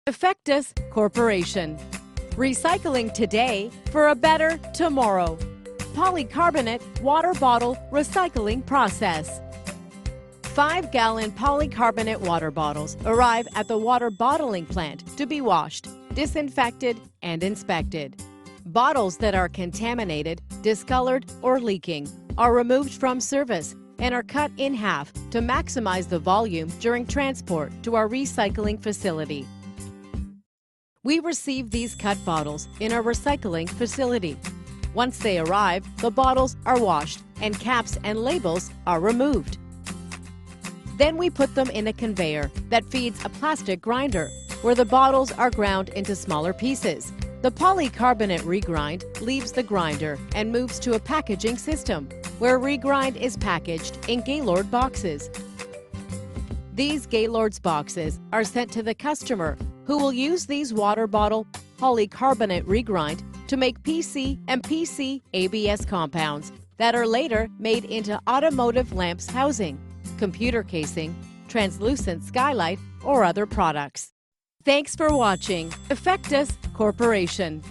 Effectus Corporation. Recycling today for a better tomorrow. Polycarbonate water bottle recycling process. 5-gallon polycarbonate water bottles arrive at the water bottling plant to be washed, disinfected, and inspected. Bottles that are contaminated, discolored, or leaking are removed from service and are cut in half to maximize the volume during transport to our recycling facility. We receive these cut bottles in our recycling facility. Once they arrive, the bottles are washed and caps and labels are removed. Then we put them in a conveyor that feeds a plastic grinder where the bottles are ground into smaller pieces. The polycarbonate regrind leaves the grinder and moves to a packaging system where regrind is packaged in Gaylord boxes. These Gaylord's boxes are sent to the customer, who will use these water bottle polycarbonate regrind to make PC and PC ABS compounds that are later made into automotive lamps housing, computer casing, translucent skylight, or other products. Thanks for watching Effectus Corporation.